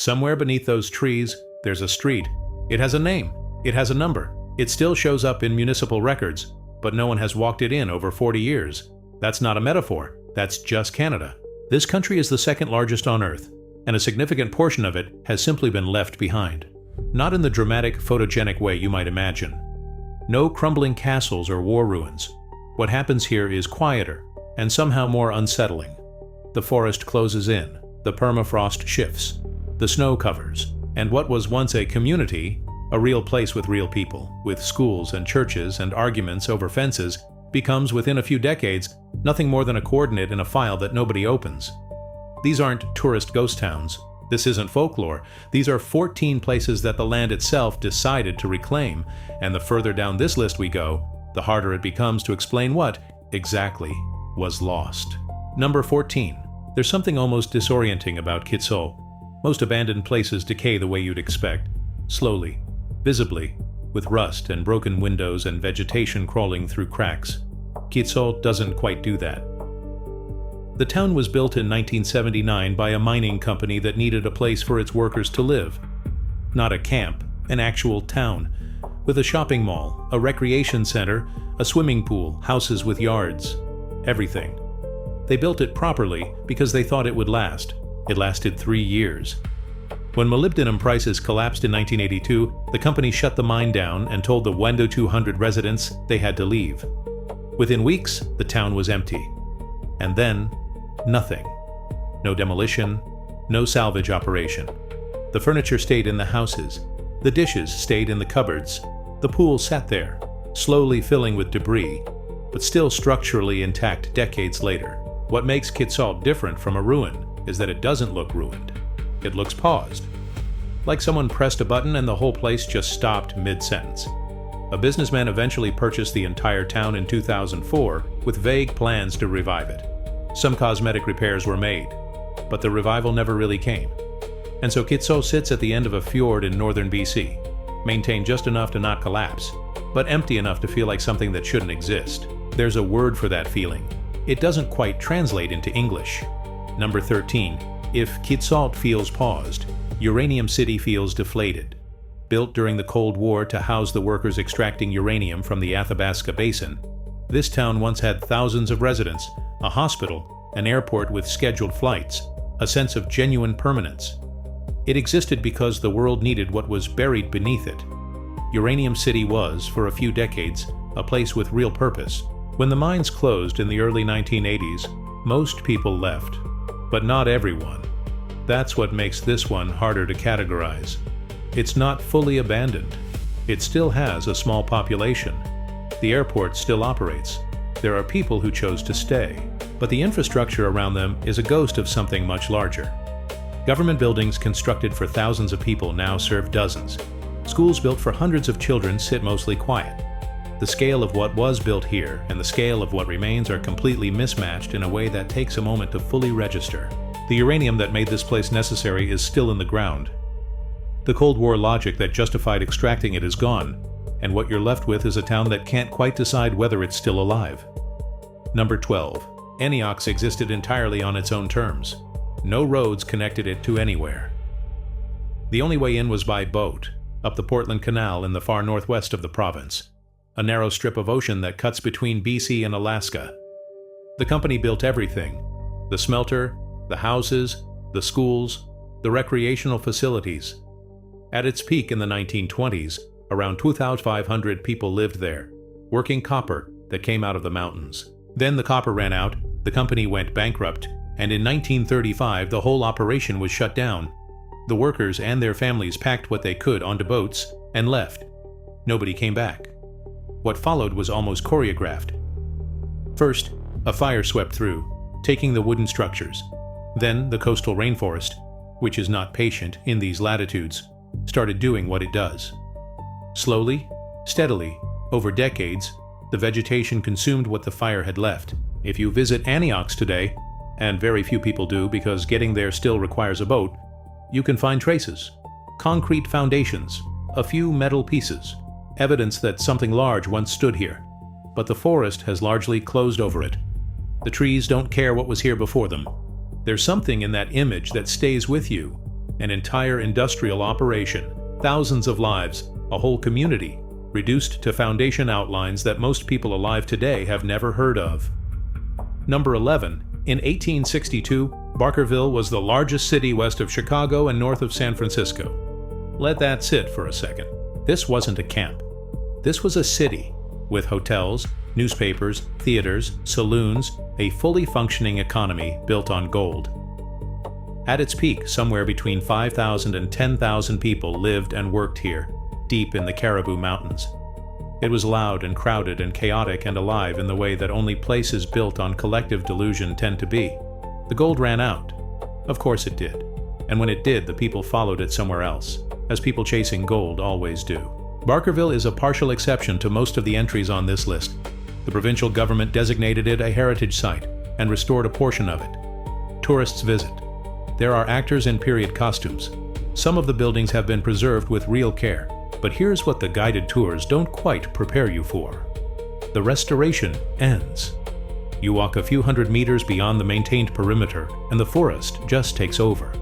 Somewhere beneath those trees, there's a street. It has a name. It has a number. It still shows up in municipal records, but no one has walked it in over 40 years. That's not a metaphor. That's just Canada. This country is the second largest on Earth, and a significant portion of it has simply been left behind. Not in the dramatic, photogenic way you might imagine. No crumbling castles or war ruins. What happens here is quieter, and somehow more unsettling. The forest closes in, the permafrost shifts, the snow covers, and what was once a community, a real place with real people, with schools and churches and arguments over fences, becomes, within a few decades, nothing more than a coordinate in a file that nobody opens. These aren't tourist ghost towns. This isn't folklore. These are 14 places that the land itself decided to reclaim, and the further down this list we go, the harder it becomes to explain what, exactly, was lost. Number 14. There's something almost disorienting about Kitsault. Most abandoned places decay the way you'd expect. Slowly, visibly, with rust and broken windows and vegetation crawling through cracks. Kitsault doesn't quite do that. The town was built in 1979 by a mining company that needed a place for its workers to live. Not a camp, an actual town, with a shopping mall, a recreation center, a swimming pool, houses with yards. Everything. They built it properly because they thought it would last. It lasted 3 years. When molybdenum prices collapsed in 1982, the company shut the mine down and told the Wendo 200 residents they had to leave. Within weeks, the town was empty. And then, nothing. No demolition, no salvage operation. The furniture stayed in the houses. The dishes stayed in the cupboards. The pool sat there, slowly filling with debris, but still structurally intact decades later. What makes Kitsault different from a ruin is that it doesn't look ruined. It looks paused. Like someone pressed a button and the whole place just stopped mid-sentence. A businessman eventually purchased the entire town in 2004 with vague plans to revive it. Some cosmetic repairs were made, but the revival never really came. And so Kitsault sits at the end of a fjord in northern BC, maintained just enough to not collapse, but empty enough to feel like something that shouldn't exist. There's a word for that feeling. It doesn't quite translate into English. Number 13. If Kitsault feels paused, Uranium City feels deflated. Built during the Cold War to house the workers extracting uranium from the Athabasca Basin, this town once had thousands of residents, a hospital, an airport with scheduled flights, a sense of genuine permanence. It existed because the world needed what was buried beneath it. Uranium City was, for a few decades, a place with real purpose. When the mines closed in the early 1980s, most people left, but not everyone. That's what makes this one harder to categorize. It's not fully abandoned. It still has a small population. The airport still operates. There are people who chose to stay, but the infrastructure around them is a ghost of something much larger. Government buildings constructed for thousands of people now serve dozens. Schools built for hundreds of children sit mostly quiet. The scale of what was built here and the scale of what remains are completely mismatched in a way that takes a moment to fully register. The uranium that made this place necessary is still in the ground. The Cold War logic that justified extracting it is gone, and what you're left with is a town that can't quite decide whether it's still alive. Number 12. Antioch existed entirely on its own terms. No roads connected it to anywhere. The only way in was by boat, up the Portland Canal in the far northwest of the province, a narrow strip of ocean that cuts between BC and Alaska. The company built everything: the smelter, the houses, the schools, the recreational facilities. At its peak in the 1920s, around 2,500 people lived there, working copper that came out of the mountains. Then the copper ran out, the company went bankrupt, and in 1935 the whole operation was shut down. The workers and their families packed what they could onto boats and left. Nobody came back. What followed was almost choreographed. First, a fire swept through, taking the wooden structures. Then the coastal rainforest, which is not patient in these latitudes, started doing what it does. Slowly, steadily, over decades, the vegetation consumed what the fire had left. If you visit Antioch today, and very few people do because getting there still requires a boat, you can find traces, concrete foundations, a few metal pieces, evidence that something large once stood here. But the forest has largely closed over it. The trees don't care what was here before them. There's something in that image that stays with you. An entire industrial operation, thousands of lives, a whole community, reduced to foundation outlines that most people alive today have never heard of. Number 11. In 1862, Barkerville was the largest city west of Chicago and north of San Francisco. Let that sit for a second. This wasn't a camp. This was a city, with hotels, newspapers, theaters, saloons, a fully functioning economy built on gold. At its peak, somewhere between 5,000 and 10,000 people lived and worked here, deep in the Caribou Mountains. It was loud and crowded and chaotic and alive in the way that only places built on collective delusion tend to be. The gold ran out. Of course it did. And when it did, the people followed it somewhere else, as people chasing gold always do. Barkerville is a partial exception to most of the entries on this list. The provincial government designated it a heritage site and restored a portion of it. Tourists visit. There are actors in period costumes. Some of the buildings have been preserved with real care, but here's what the guided tours don't quite prepare you for. The restoration ends. You walk a few hundred meters beyond the maintained perimeter, and the forest just takes over.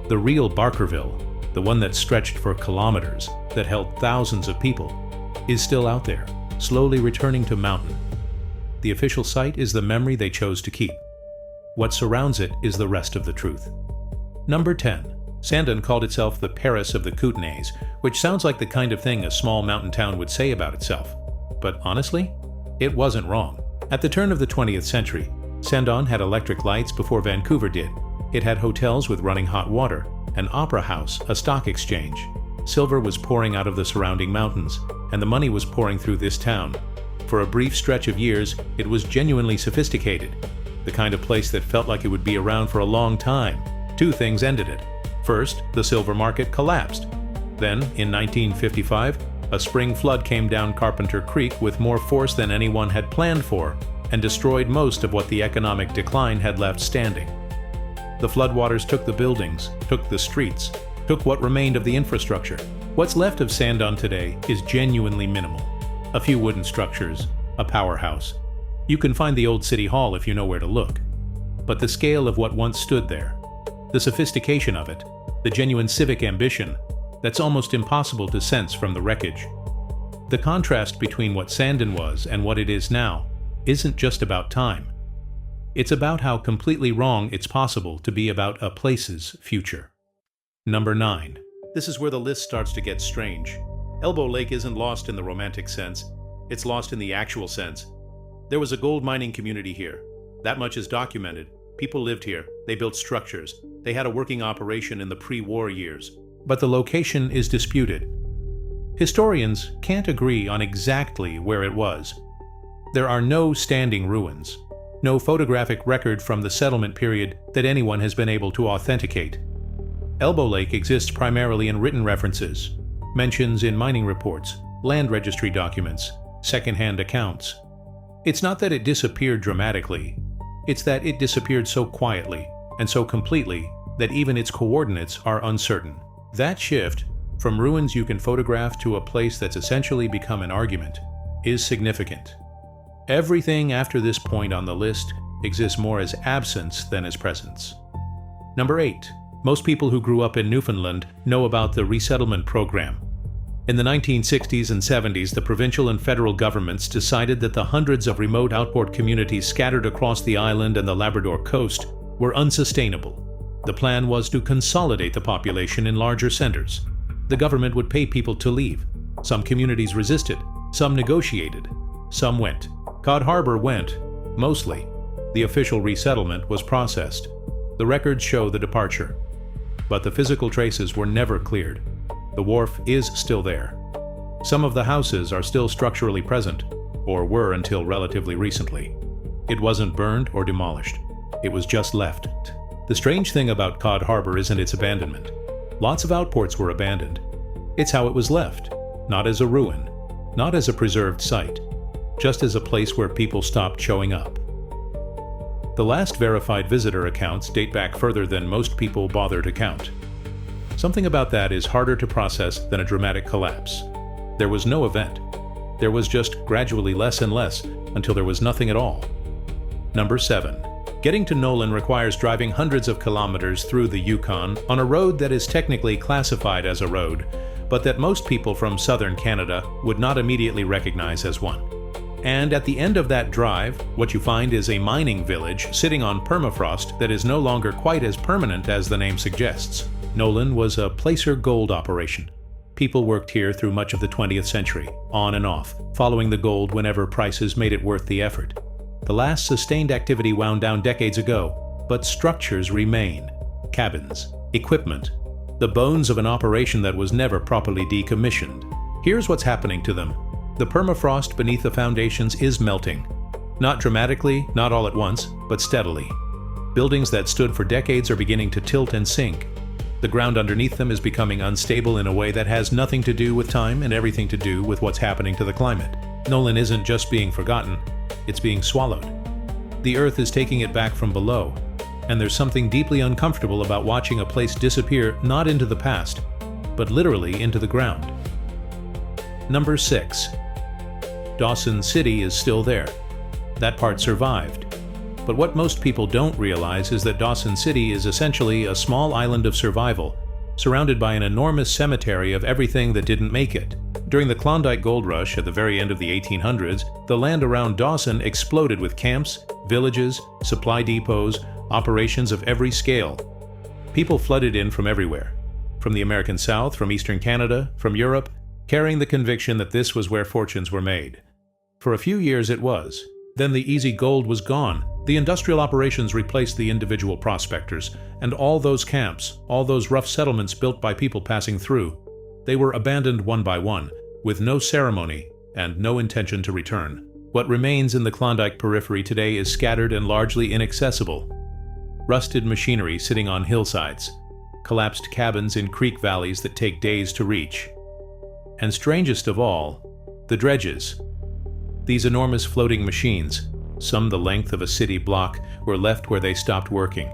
The real Barkerville, the one that stretched for kilometers, that held thousands of people, is still out there, slowly returning to mountain. The official site is the memory they chose to keep. What surrounds it is the rest of the truth. Number 10. Sandon called itself the Paris of the Kootenays, which sounds like the kind of thing a small mountain town would say about itself. But honestly, it wasn't wrong. At the turn of the 20th century, Sandon had electric lights before Vancouver did. It had hotels with running hot water, an opera house, a stock exchange. Silver was pouring out of the surrounding mountains, and the money was pouring through this town. For a brief stretch of years, it was genuinely sophisticated, the kind of place that felt like it would be around for a long time. Two things ended it. First, the silver market collapsed. Then, in 1955, a spring flood came down Carpenter Creek with more force than anyone had planned for, and destroyed most of what the economic decline had left standing. The floodwaters took the buildings, took the streets, took what remained of the infrastructure. What's left of Sandon today is genuinely minimal. A few wooden structures, a powerhouse. You can find the old city hall if you know where to look. But the scale of what once stood there, the sophistication of it, the genuine civic ambition, that's almost impossible to sense from the wreckage. The contrast between what Sandon was and what it is now isn't just about time. It's about how completely wrong it's possible to be about a place's future. Number 9. This is where the list starts to get strange. Elbow Lake isn't lost in the romantic sense. It's lost in the actual sense. There was a gold mining community here. That much is documented. People lived here. They built structures. They had a working operation in the pre-war years. But the location is disputed. Historians can't agree on exactly where it was. There are no standing ruins, no photographic record from the settlement period that anyone has been able to authenticate. Elbow Lake exists primarily in written references, mentions in mining reports, land registry documents, second-hand accounts. It's not that it disappeared dramatically, it's that it disappeared so quietly and so completely that even its coordinates are uncertain. That shift, from ruins you can photograph to a place that's essentially become an argument, is significant. Everything after this point on the list exists more as absence than as presence. Number 8. Most people who grew up in Newfoundland know about the resettlement program. In the 1960s and 70s, the provincial and federal governments decided that the hundreds of remote outport communities scattered across the island and the Labrador coast were unsustainable. The plan was to consolidate the population in larger centers. The government would pay people to leave. Some communities resisted, some negotiated, some went. Cod Harbour went, mostly. The official resettlement was processed. The records show the departure. But the physical traces were never cleared. The wharf is still there. Some of the houses are still structurally present, or were until relatively recently. It wasn't burned or demolished. It was just left. The strange thing about Cod Harbour isn't its abandonment. Lots of outports were abandoned. It's how it was left, not as a ruin, not as a preserved site, just as a place where people stopped showing up. The last verified visitor accounts date back further than most people bother to count. Something about that is harder to process than a dramatic collapse. There was no event. There was just gradually less and less until there was nothing at all. Number 7. Getting to Nolan requires driving hundreds of kilometers through the Yukon on a road that is technically classified as a road, but that most people from southern Canada would not immediately recognize as one. And at the end of that drive, what you find is a mining village sitting on permafrost that is no longer quite as permanent as the name suggests. Nolan was a placer gold operation. People worked here through much of the 20th century, on and off, following the gold whenever prices made it worth the effort. The last sustained activity wound down decades ago, but structures remain. Cabins, equipment, the bones of an operation that was never properly decommissioned. Here's what's happening to them. The permafrost beneath the foundations is melting. Not dramatically, not all at once, but steadily. Buildings that stood for decades are beginning to tilt and sink. The ground underneath them is becoming unstable in a way that has nothing to do with time and everything to do with what's happening to the climate. Nolan isn't just being forgotten, it's being swallowed. The earth is taking it back from below, and there's something deeply uncomfortable about watching a place disappear not into the past, but literally into the ground. Number 6. Dawson City is still there. That part survived. But what most people don't realize is that Dawson City is essentially a small island of survival, surrounded by an enormous cemetery of everything that didn't make it. During the Klondike Gold Rush at the very end of the 1800s, the land around Dawson exploded with camps, villages, supply depots, operations of every scale. People flooded in from everywhere, from the American South, from Eastern Canada, from Europe, carrying the conviction that this was where fortunes were made. For a few years it was. Then the easy gold was gone. The industrial operations replaced the individual prospectors, and all those camps, all those rough settlements built by people passing through, they were abandoned one by one, with no ceremony and no intention to return. What remains in the Klondike periphery today is scattered and largely inaccessible. Rusted machinery sitting on hillsides, collapsed cabins in creek valleys that take days to reach. And strangest of all, the dredges. These enormous floating machines, some the length of a city block, were left where they stopped working.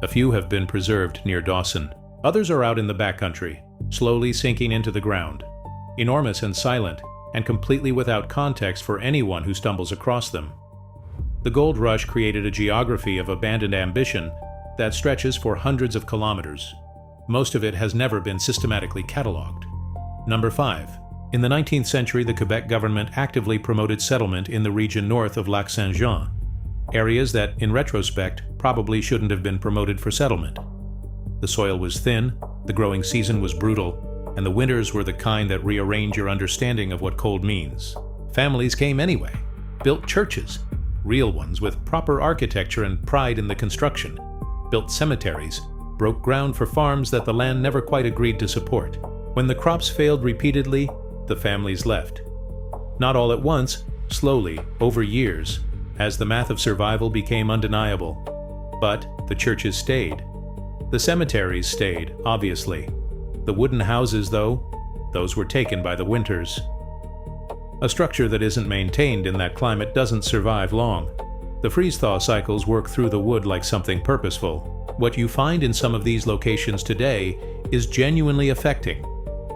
A few have been preserved near Dawson. Others are out in the backcountry, slowly sinking into the ground. Enormous and silent, and completely without context for anyone who stumbles across them. The gold rush created a geography of abandoned ambition that stretches for hundreds of kilometers. Most of it has never been systematically catalogued. Number 5. In the 19th century, the Quebec government actively promoted settlement in the region north of Lac Saint-Jean, areas that, in retrospect, probably shouldn't have been promoted for settlement. The soil was thin, the growing season was brutal, and the winters were the kind that rearrange your understanding of what cold means. Families came anyway, built churches, real ones with proper architecture and pride in the construction, built cemeteries, broke ground for farms that the land never quite agreed to support. When the crops failed repeatedly, the families left. Not all at once, slowly, over years, as the math of survival became undeniable. But the churches stayed. The cemeteries stayed, obviously. The wooden houses, though, those were taken by the winters. A structure that isn't maintained in that climate doesn't survive long. The freeze-thaw cycles work through the wood like something purposeful. What you find in some of these locations today is genuinely affecting.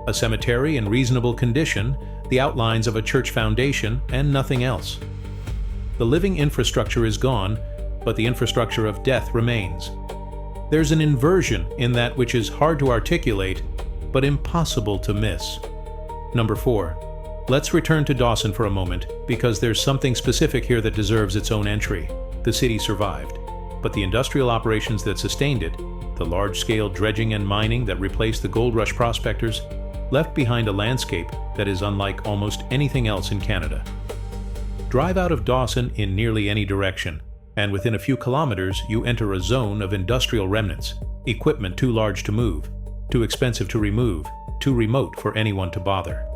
A cemetery in reasonable condition, the outlines of a church foundation, and nothing else. The living infrastructure is gone, but the infrastructure of death remains. There's an inversion in that which is hard to articulate, but impossible to miss. Number 4. Let's return to Dawson for a moment, because there's something specific here that deserves its own entry. The city survived, but the industrial operations that sustained it, the large-scale dredging and mining that replaced the gold rush prospectors, left behind a landscape that is unlike almost anything else in Canada. Drive out of Dawson in nearly any direction, and within a few kilometers you enter a zone of industrial remnants, equipment too large to move, too expensive to remove, too remote for anyone to bother.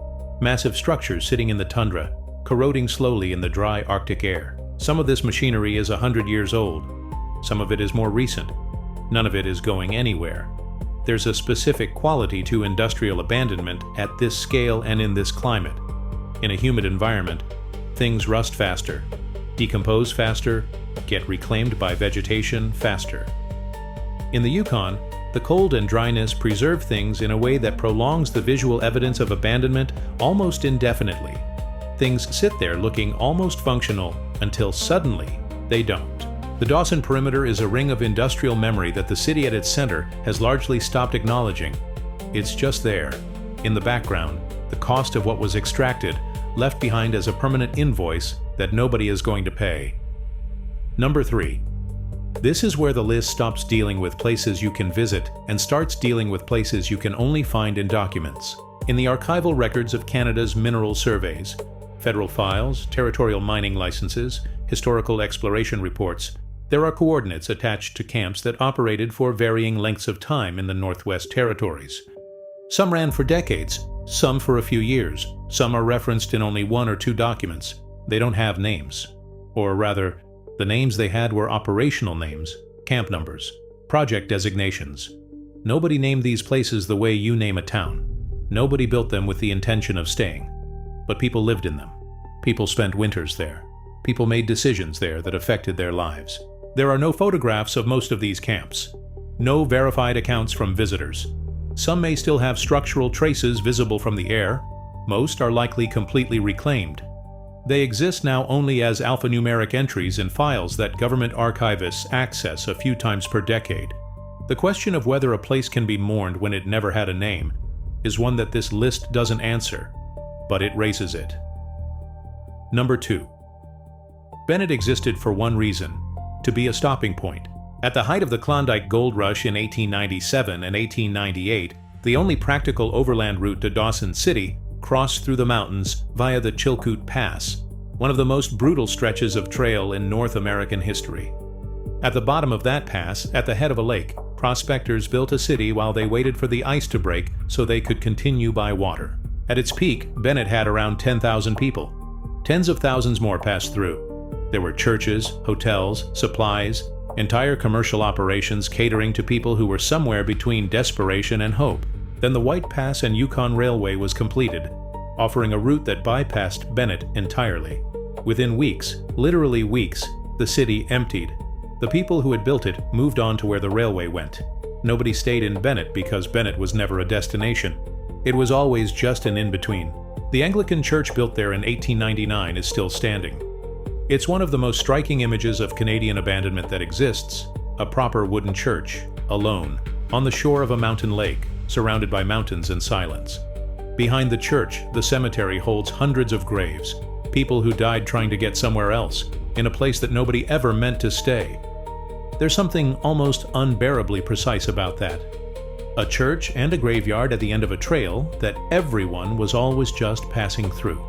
Massive structures sitting in the tundra, corroding slowly in the dry Arctic air. Some of this machinery is 100 years old. Some of it is more recent. None of it is going anywhere. There's a specific quality to industrial abandonment at this scale and in this climate. In a humid environment, things rust faster, decompose faster, get reclaimed by vegetation faster. In the Yukon, the cold and dryness preserve things in a way that prolongs the visual evidence of abandonment almost indefinitely. Things sit there looking almost functional until suddenly they don't. The Dawson perimeter is a ring of industrial memory that the city at its center has largely stopped acknowledging. It's just there, in the background, the cost of what was extracted, left behind as a permanent invoice that nobody is going to pay. Number 3. This is where the list stops dealing with places you can visit and starts dealing with places you can only find in documents. In the archival records of Canada's mineral surveys, federal files, territorial mining licenses, historical exploration reports, there are coordinates attached to camps that operated for varying lengths of time in the Northwest Territories. Some ran for decades, some for a few years, some are referenced in only 1 or 2 documents. They don't have names. Or rather, the names they had were operational names, camp numbers, project designations. Nobody named these places the way you name a town. Nobody built them with the intention of staying. But people lived in them. People spent winters there. People made decisions there that affected their lives. There are no photographs of most of these camps. No verified accounts from visitors. Some may still have structural traces visible from the air. Most are likely completely reclaimed. They exist now only as alphanumeric entries in files that government archivists access a few times per decade. The question of whether a place can be mourned when it never had a name is one that this list doesn't answer, but it raises it. Number 2. Bennett existed for one reason: to be a stopping point. At the height of the Klondike Gold Rush in 1897 and 1898, the only practical overland route to Dawson City crossed through the mountains via the Chilkoot Pass, one of the most brutal stretches of trail in North American history. At the bottom of that pass, at the head of a lake, prospectors built a city while they waited for the ice to break so they could continue by water. At its peak, Bennett had around 10,000 people. Tens of thousands more passed through. There were churches, hotels, supplies, entire commercial operations catering to people who were somewhere between desperation and hope. Then the White Pass and Yukon Railway was completed, offering a route that bypassed Bennett entirely. Within weeks, literally weeks, the city emptied. The people who had built it moved on to where the railway went. Nobody stayed in Bennett because Bennett was never a destination. It was always just an in-between. The Anglican church built there in 1899 is still standing. It's one of the most striking images of Canadian abandonment that exists: a proper wooden church, alone, on the shore of a mountain lake, surrounded by mountains and silence. Behind the church, the cemetery holds hundreds of graves, people who died trying to get somewhere else, in a place that nobody ever meant to stay. There's something almost unbearably precise about that. A church and a graveyard at the end of a trail that everyone was always just passing through.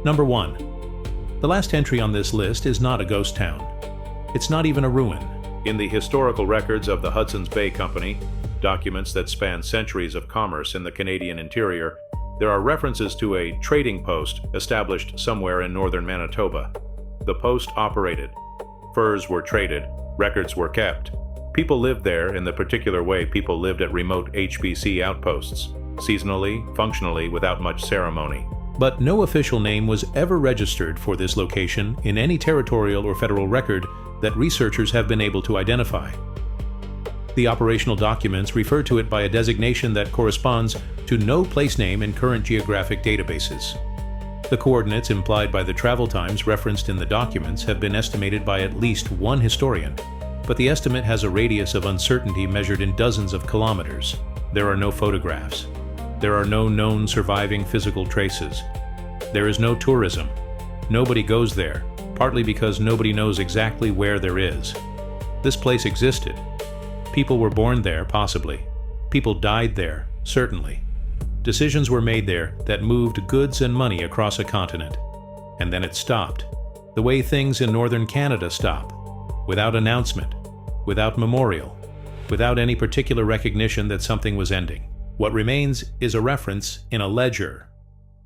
Number 1. The last entry on this list is not a ghost town. It's not even a ruin. In the historical records of the Hudson's Bay Company, documents that span centuries of commerce in the Canadian interior, there are references to a trading post established somewhere in northern Manitoba. The post operated. Furs were traded. Records were kept. People lived there in the particular way people lived at remote HBC outposts, seasonally, functionally, without much ceremony. But no official name was ever registered for this location in any territorial or federal record that researchers have been able to identify. The operational documents refer to it by a designation that corresponds to no place name in current geographic databases. The coordinates implied by the travel times referenced in the documents have been estimated by at least one historian, but the estimate has a radius of uncertainty measured in dozens of kilometers. There are no photographs. There are no known surviving physical traces. There is no tourism. Nobody goes there, partly because nobody knows exactly where there is. This place existed. People were born there, possibly. People died there, certainly. Decisions were made there that moved goods and money across a continent. And then it stopped. The way things in northern Canada stop. Without announcement. Without memorial. Without any particular recognition that something was ending. What remains is a reference in a ledger,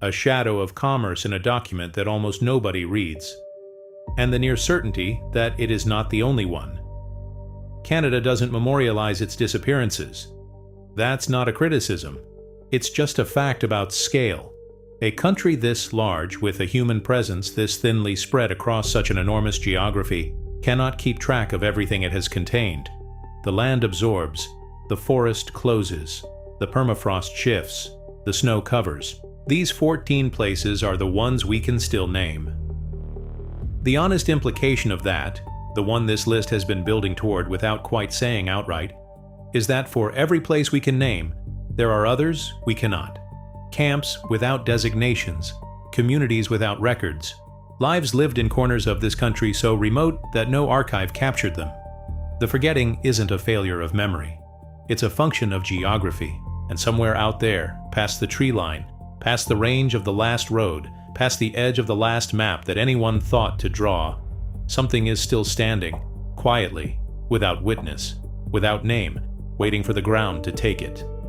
a shadow of commerce in a document that almost nobody reads, and the near certainty that it is not the only one. Canada doesn't memorialize its disappearances. That's not a criticism. It's just a fact about scale. A country this large, with a human presence this thinly spread across such an enormous geography, cannot keep track of everything it has contained. The land absorbs, the forest closes, the permafrost shifts, the snow covers. These 14 places are the ones we can still name. The honest implication of that the one this list has been building toward without quite saying outright, is that for every place we can name, there are others we cannot. Camps without designations, communities without records, lives lived in corners of this country so remote that no archive captured them. The forgetting isn't a failure of memory. It's a function of geography, and somewhere out there, past the tree line, past the range of the last road, past the edge of the last map that anyone thought to draw, something is still standing, quietly, without witness, without name, waiting for the ground to take it.